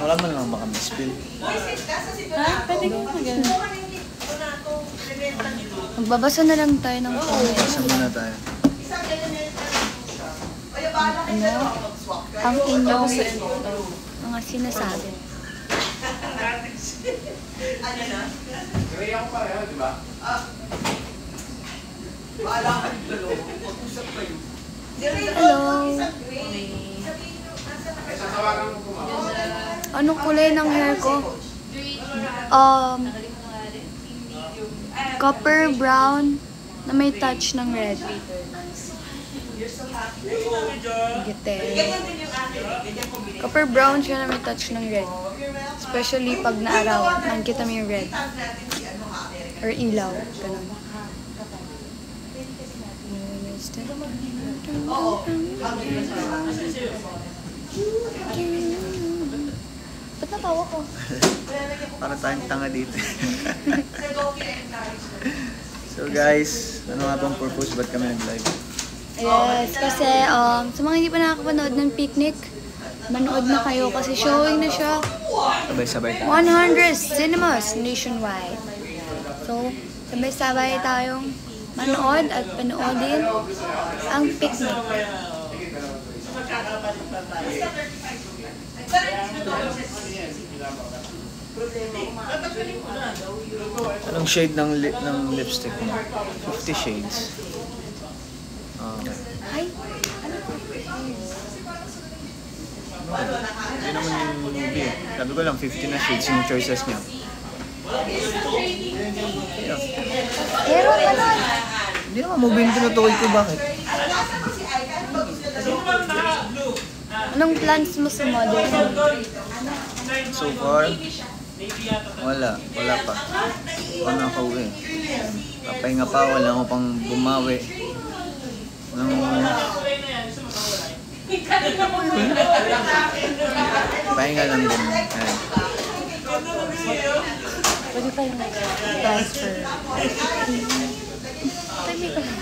Wala mo naman baka mispill. Ha? Pwede ko mag-ano. Magbabasa na lang tayo ng comment. Basta muna tayo. Ano? Ang inyong mga sinasabi. Hello. Anong kulay ng hair ko? Copper brown na may touch ng red. Gete. Copper brown siya na may touch ng red. Especially pag naarawan, nakikita mo yung red. Or ilaw. Ganun. Ba't natawa ko? Para tayong tanga dito. So guys, ano nga bang purpose? Ba't kami nag-live? Yes, kasi sa mga hindi pa nakakapanood ng picnic, manood na kayo kasi showing na siya. Sabay-sabay tayo. 100 cinemas nationwide. So, sabay-sabay tayong manood at panoodin ang picnic. Anong shade ng lipstick mo? 50 shades. Okay. Hi! Hindi naman yung movie. Sabi ko lang 50 na shades yung choices niya. Yeah. Pero ano? Hindi naman movie yung tinutukoy ko. Bakit? Anong plans mo sa model? So far, wala pa. Wala na kauwi. Papahinga pa, wala ako pang bumawi. Pahinga lang din. Ayan. Pwede pa yung transfer. Tabi ko lang.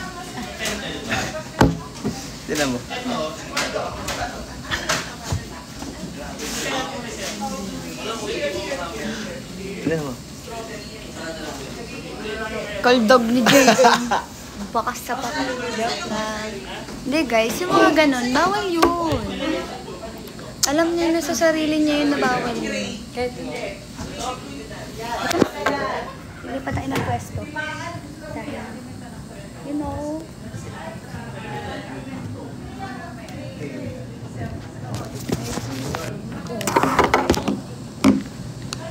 Tignan mo. Tignan mo. Kaldog ni Jason. Bakas sa patay. Hindi guys, yung mga ganon, bawal yun. Alam niya na sa sarili niya yun na bawal yun. Kahit hindi pa tayo ng pwesto. Dahil, you know,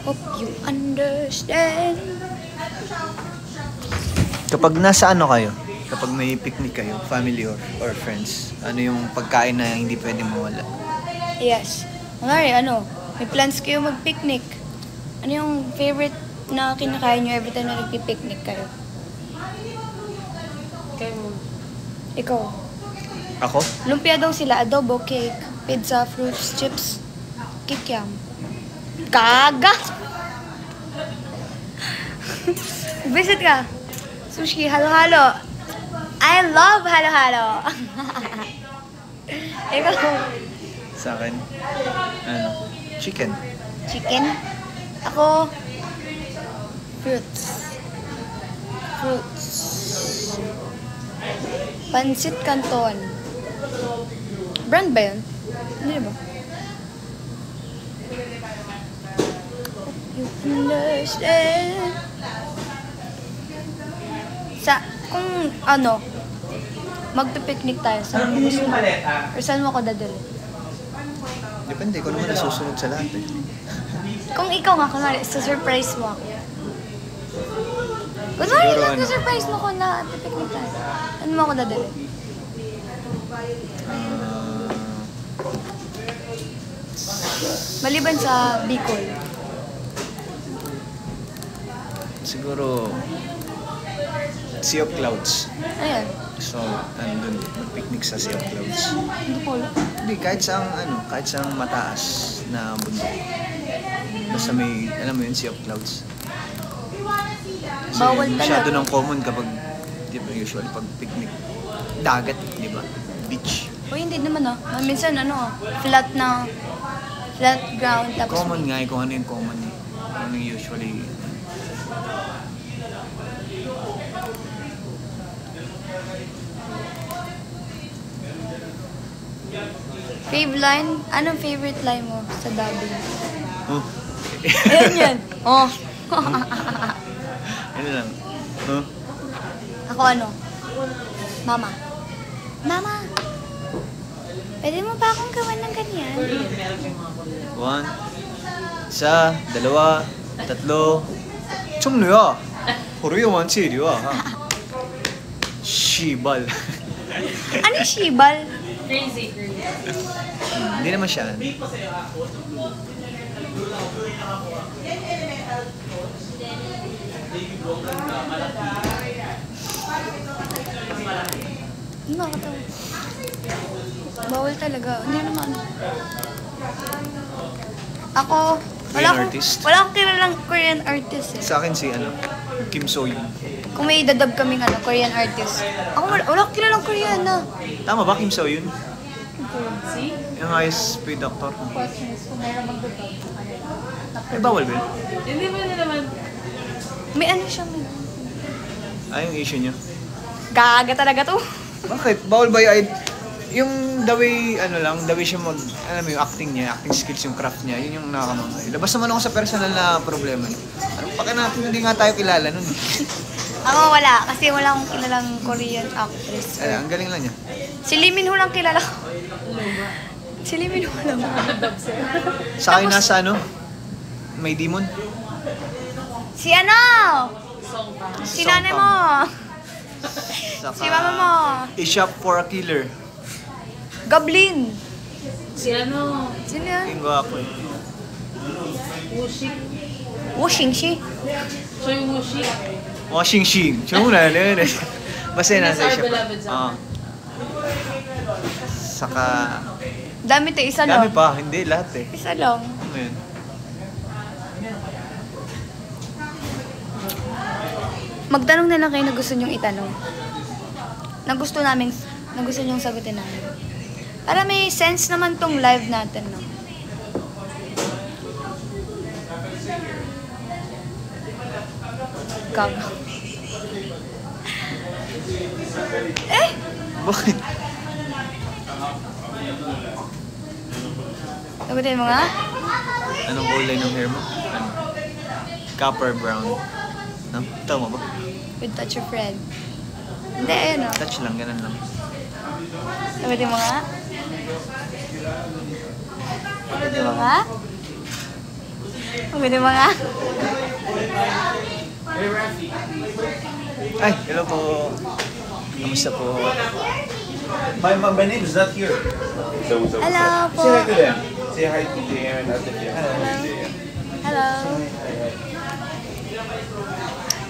hope you understand. Kapag nasa ano kayo, kapag may picnic kayo, family or friends, ano yung pagkain na hindi pwede mawala? Yes. Kunwari, may plans kayo mag-picnic. Ano yung favorite na kinakain nyo every time na nagpi-picnic kayo? Ikaw. Ako? Lumpia daw sila, adobo, cake, pizza, fruits, chips, kikiam. Gaga! Visit ka. Sushi, halo-halo. I love halo-halo. Ikaw. Sa akin, chicken. Chicken. Ako, fruits. Pansit Canton. Brand ba yun? Hindi ba? You understand. Kung magpipiknik tayo, saan mo gusto? Or saan mo ako dadali? Depende, ko naman nasusunod sa lahat eh. Kung ikaw nga, kunwari, surprise mo ako. Kunwari lang, surprise mo ko na pipiknik tayo. Saan mo ako dadali? Maliban sa Bicol. Siguro, Sea of Clouds. Ayan. So, andun, mag-picnic sa Sea of Clouds. Hindi ko alam. Hindi, kahit sa mataas na bundok. Basta may, alam mo yun, Sea of Clouds. Kasi Bawal masyado talaga. ng common kapag, di ba, usually pag picnic, dagat, di ba? Beach. O hindi naman ah. Minsan ano, flat ground tapos Common nga eh, kung ano yung common eh. Ano yung usually. Anong favorite line mo sa dubbing? Oh. Ayan yan. Oh. Ano lang. Huh? Ako ano? Mama. Mama. Pwede mo ba akong gawan ng ganyan? 1, isa, dalawa, tatlo. 총루야. 호루야 원치 이리 와. 시발. Ano yung shibal? Crazy. Hindi naman siya. Hindi makakatawa. Bawal talaga. Hindi naman. Ako, Korean artist? wala akong kilalang Korean artist eh. Sa akin si Kim So Yoon. Kung may dadab kaming Korean artist. Ako wala akong kilalang Korean na. Tama ba Kim So Yoon? See? Yung highest paid actor. Question is kung meron magdudog. Eh, bawal ba yun? Hindi ba na naman? May ano siya may. Yung issue niya. Gaga talaga to. Bakit? Bawal ba yung the way, the way siya alam mo yung acting niya, acting skills, yung craft niya, yun yung nakakamangay. Labas naman ako sa personal na problema niya. Anong pake natin, hindi nga tayo kilala nun. Ako wala, kasi wala akong kilalang Korean actress. Ang galing lang niya. Si Lee Min Ho lang kilala ko. Si Lee Min Ho lang. Sa akin nasa may demon. Si ano? Si nanay mo. Saka, Si mama mo. A Shop for a Killer. Gablin. Si ano? Sino yan? Yung gwapo eh. Wushik. Washing she. Choi Wushik. Washing Shing. Siya muna. Basta yun nasa A Our Shop. beloved summer. Saka, Dami to, isa lang. dami pa. Hindi, lahat eh. Isa lang. Ano yun? Magtanong na lang kayo na gusto nyong itanong. Na gusto nyong sagutin namin. Para may sense naman tong live natin, no? Gaga. Eh! Bakit? Sagutin mo nga? Anong kulay ng hair mo? Copper brown. Tama ba? With touch of red. Hindi, ayun o. Touch lang, ganun lang. Sagutin mo nga? Sagutin mo nga? Sagutin mo nga? Ay, hello po. Kamusta po? My name is not here. Hello po. Say hi to them. Say hi to them and not to them. Hello.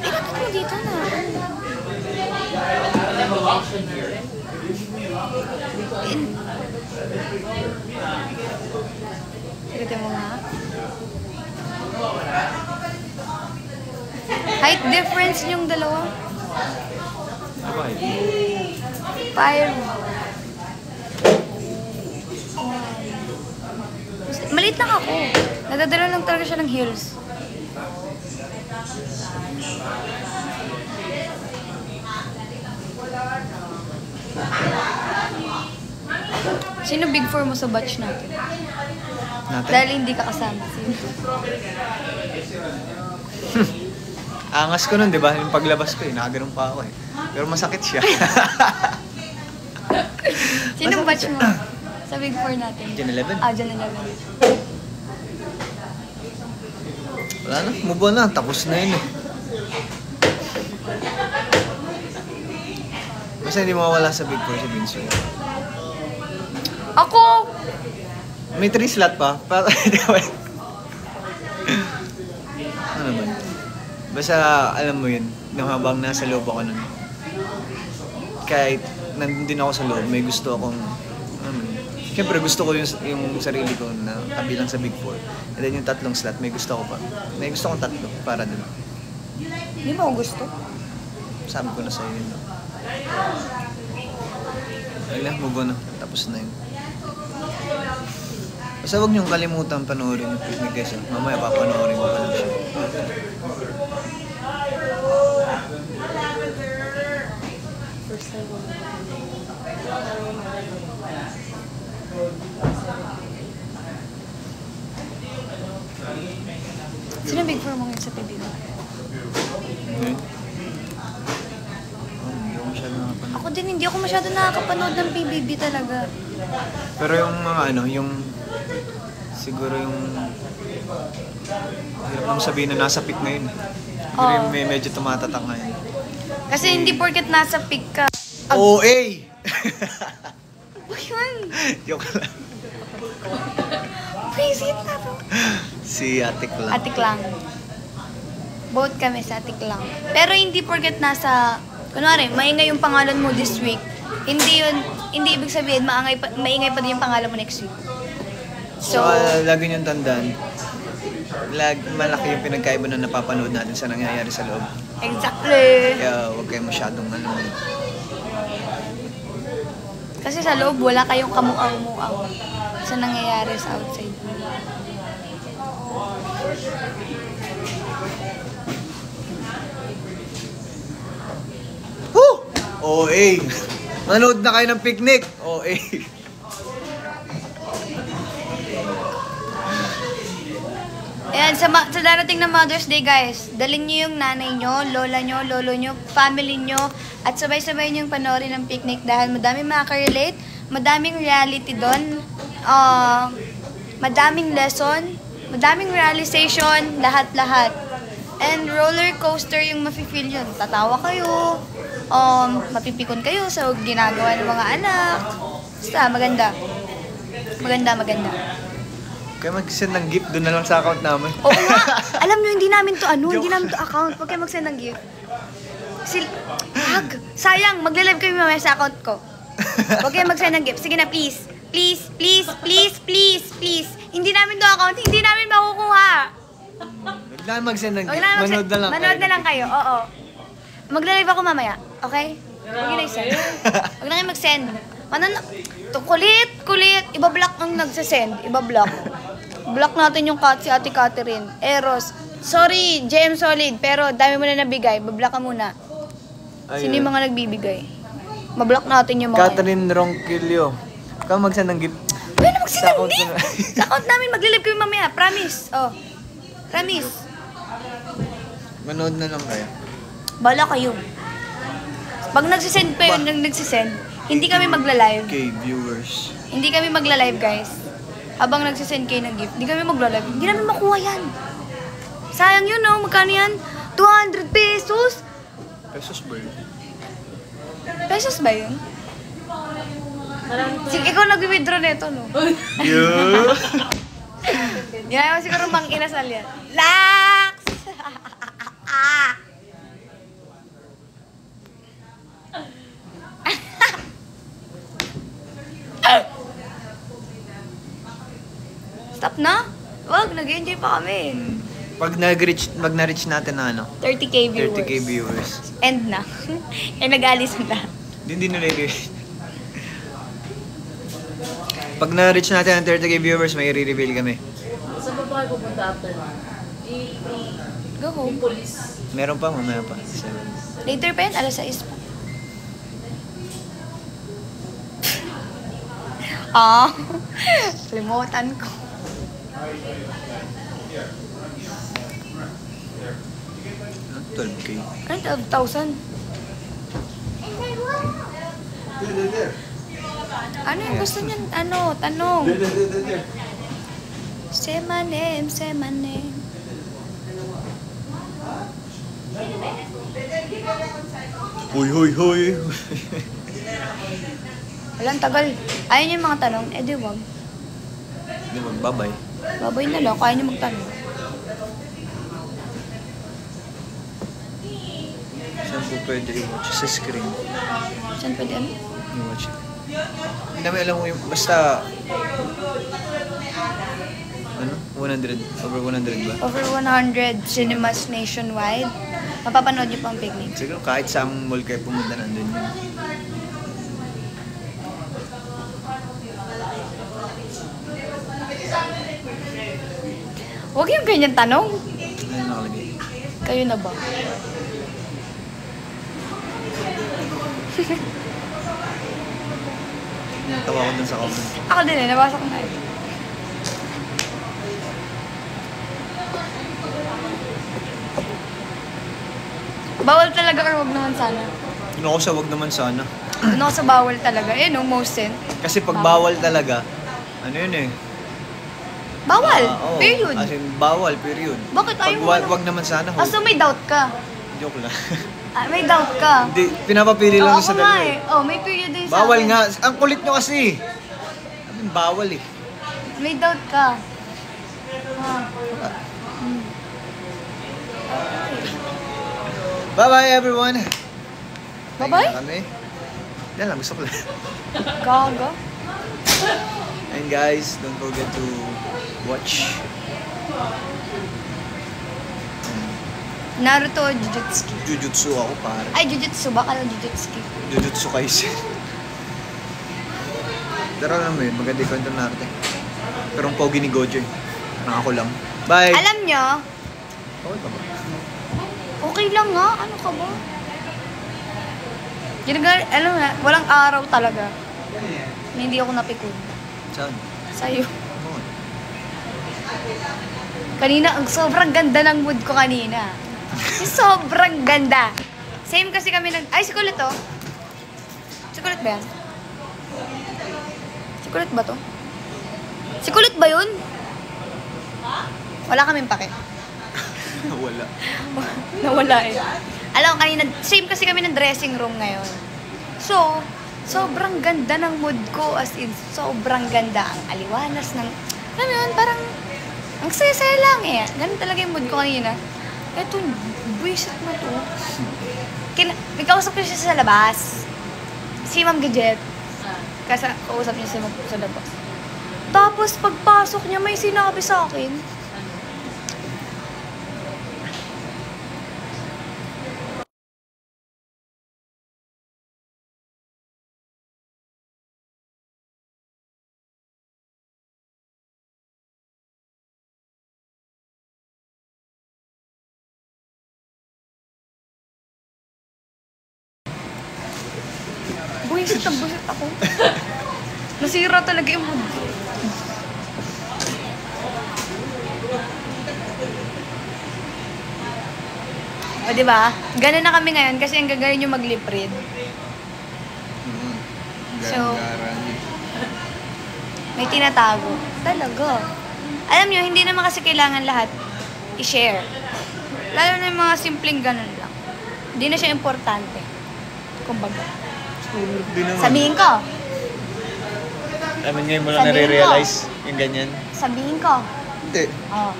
Pinatid mo dito na. Sagutin mo nga? Height difference yung dalawa? Ano ba? Fire. Maliit lang ako. Nadadala lang talaga siya ng heels. Sino big four mo sa batch natin? Natin? Dahil hindi ka kasama. Sino? Angas ko nun, di ba? Yung paglabas ko nakaganon pa ako eh. Pero masakit siya. Sino batch mo? Sa big four natin. Gen 11? Ah, Gen 11. Wala na, move on na. Tapos na yun eh. Basta hindi mawawala sa Big Four si Vince. Ako! May 3 slot pa. Ano ba? Basta alam mo yun, nung habang nasa loob ako nun. Kahit nandun ako sa loob, may gusto akong, siyempre gusto ko yung sarili ko na kabilang sa Big Four. And then yung 3 slot, may gusto ko pa. May gusto kong 3 para dun. Hindi mo ako gusto. Sabi ko na sa'yo yun. Wala, move on na. Tapos na yun. Basta huwag niyong kalimutan panoorin yung picnic guys. Mamaya papanoorin ko pa lang siya. Sino big four mo ngayon sa PBB? Okay. Hindi ako masyado nakapanood. Ako din, hindi ako masyado nakakapanood ng PBB talaga. Pero yung mga ano, yung... Siguro yung... Hirap naman sabihin na nasa peak ngayon. Siguro Oo. yung medyo tumatatak ngayon. Kasi hindi porket nasa peak ka. OA! Uy, yun! Joke lang. Visit na to. Si Atik lang. Atik lang. Both kami sa atik lang. Pero hindi porket nasa... Kunwari, maingay yung pangalan mo this week. Hindi yun... Hindi ibig sabihin, maingay pa din yung pangalan mo next week. So, lagi niyong tandaan, malaki yung pinagkaiba na napapanood natin sa nangyayari sa loob. Exactly. Kaya huwag kayo masyadong ano. Kasi sa loob, wala kayong kamuang-muang sa nangyayari sa outside. Woo! OA! Manood na kayo ng picnic! OA! Ayan, sa darating na Mother's Day, guys, dalhin nyo yung nanay nyo, lola nyo, lolo nyo, family nyo, at sabay-sabay nyo yung panoorin ng picnic dahil madaming makaka-relate, madaming reality doon, madaming lesson, madaming realization, lahat-lahat. And roller coaster yung mafe-feel yun. Tatawa kayo, mapipikon kayo sa ginagawa ng mga anak. Basta, maganda. Maganda. Kaya mag-send ng gift doon na lang sa account namin. Oo nga. Alam nyo, hindi namin to account. Huwag kayo mag-send ng gift. Sayang, magle-live kami mamaya sa account ko. Huwag kayo mag-send ng gift. Sige na, please. Please. Hindi namin to account. Hindi namin makukuha. Huwag na mag-send ng gift. Manood Manood na lang kayo. Manood na lang kayo, oo. Magle-live ako mamaya, okay? Huwag na i-send. Huwag na kayo mag-send. Kulit. Iba-block ang nagsasend. Block natin yung si Ate Catherine. Eros. Sorry, JM Solid. Pero dami mo na nabigay. Bablock ka muna. Sino yung mga nagbibigay? Mablock natin yung mga Catherine Ronquillo. Ikaw mag-send ng gift. Pwede na mag-send Sa ng account gift. na- Sa account namin, maglilive kami mamaya. Promise. Oh. Promise. Manood na lang kayo. Bala kayo. Pag nagsisend pa yun, nagsisend, hindi kami magla-live. Okay, viewers. Hindi kami magla-live, guys. Habang nagsisend kayo ng gift, hindi kami magla-live. Hindi namin makuha yan. Sayang yun, no? Magkano yan? 200 pesos? Pesos ba yun? Pesos ba yun? Parang Sige, ikaw nag-withdraw nito, no? Yeah! Yan, siguro mang inasal yan. Lax! Stop na? Wag, nag-enjoy pa kami. Pag na-reach natin na ano, 30k viewers. 30k viewers. End na. Eh, nag-alis na. Hindi nila Pag na-reach natin ang 30k viewers, may i-reveal kami. Saan pa kayo pupunta after? Go home. Yung police. Meron pa, mamaya pa. Later pa yan, alas 6 pa. Limutan ko. Ano, 12k. Ano, 12,000? Ano yung gusto niyan? Ano? Tanong. Say my name, say my name. Hoy. Walang tagal. Ayaw niyo yung mga tanong? Eh, di wag. Di ba, bye-bye. Babay na lang. Kaya niyo magtanong. Saan po pwede i-watch? Sa screen. Saan pwede ano? I-watch it. Hindi namin alam mo yung, basta... Ano? 100? Over 100 ba? Over 100 cinemas nationwide. Mapapanood niyo pa ang picnic. Siguro kahit sa mall kayo pumunta nandun yun. Huwag yung ganyan tanong. Ano nakalagay? Kayo na ba? Tawa ko dun sa comment. Ako din eh, nabasa ko na eh. Bawal talaga or wag naman sana? Yun ako sa wag naman sana. Ano sa bawal talaga? Eh no, most sin. Kasi pag bawal talaga, ano yun eh? Bawal! Oo. Period. As in, bawal, period. Bakit Pag ayaw mo na? wag naman sana, Ah, so may doubt ka? joke lang. Ah, may doubt ka? Hindi, pinapapili lang Oo, sa ako nga dalawa eh. Oh, may period din sa Bawal akin. nga. Ang kulit nyo kasi. Sabi, bawal eh. May doubt ka. Ah. Bye-bye everyone. Bye-bye? Ayun na kami. Yan lang, gusto ko lang. Gaga. And guys, don't forget to watch. Naruto o Jujutsu? Jujutsu ako, pare. Ay, Jujutsu. Baka lang Jujutsu. Jujutsu Kaisen. Pero alam mo yun, maganda yung kwento natin. Pero ang pogi ni Gojo eh. Parang ako lang. Bye! Alam nyo, Okay pa ba? okay lang nga. Ano ka ba? Alam nga, walang araw talaga. Na hindi ako napikon. Saan? Sa'yo. Oo. Kanina, ang sobrang ganda ng mood ko kanina. Sobrang ganda. Same kasi kami Ay, si Kulit oh. Si Kulit ba yan? Si Kulit ba to? Si Kulit ba yun? Wala kaming pake. Wala. Nawala eh. Alam ko kanina, same kasi kami ng dressing room ngayon. So, sobrang ganda ng mood ko. As in, sobrang ganda. Ang aliwanas ng... Alam mo yun, parang... Ang saya-saya lang eh. Ganun talaga yung mood ko kanina. Eto, buwisit na to. May kausap ko siya sa labas. Si Ma'am Gadget. Kasi kausap niya si Ma'am sa labas. Tapos pagpasok niya, may sinabi sa akin. Buwisit na buwisit ako. Nasira talaga yung mood ko. O, diba? Ganun na kami ngayon kasi ang gagawin yung mag-lip read. So, may tinatago. Talaga. Alam nyo, hindi naman kasi kailangan lahat i-share. Lalo na yung mga simpleng ganun lang. Hindi na siya importante. Kumbaga. Di naman. Sabihin ko. I mean, ngayon mo lang Sabihin ko. nare-realize yung ganyan. Sabihin ko. Hindi. Oh.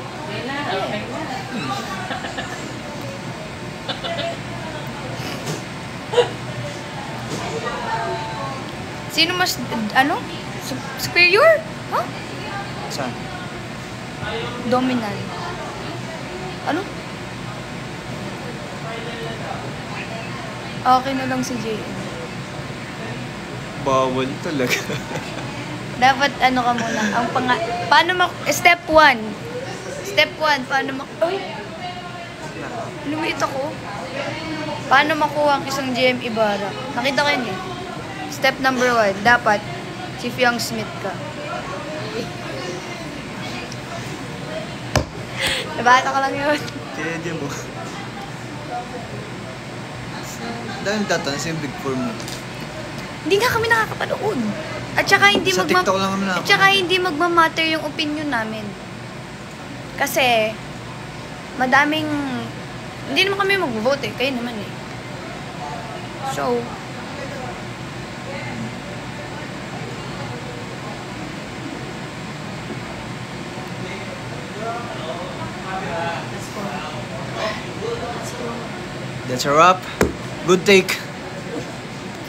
Sino mas, superior? Huh? Saan? Dominant. Ano? Okay na lang si JM. Bawal talaga. Dapat ka muna. Step 1. Step 1, paano lumit ako. Paano makuha ang isang JM Ibarra? Nakita ko yun eh. Step number 1, dapat si Fiang Smith ka. Nabata ko lang yun. Kaya mo. Dahil tatanong sa yung Big 4 mo. Hindi nga kami nakakapanood. At saka hindi Sa TikTok lang kami At saka hindi magmamatter yung opinion namin. Kasi madaming hindi naman kami mag-vote eh, kayo naman eh. So that's a wrap. Good take.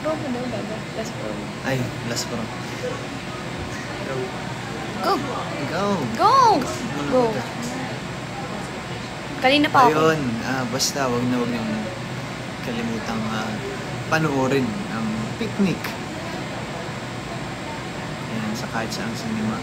throw mo daw bago. Let's go. Ay, last pa rin. Go! Go! Go! Go! Kanina pa ako. Ayun, basta wag na kalimutang panoorin ang Picnic. Ayan, sa kahit saang cinema.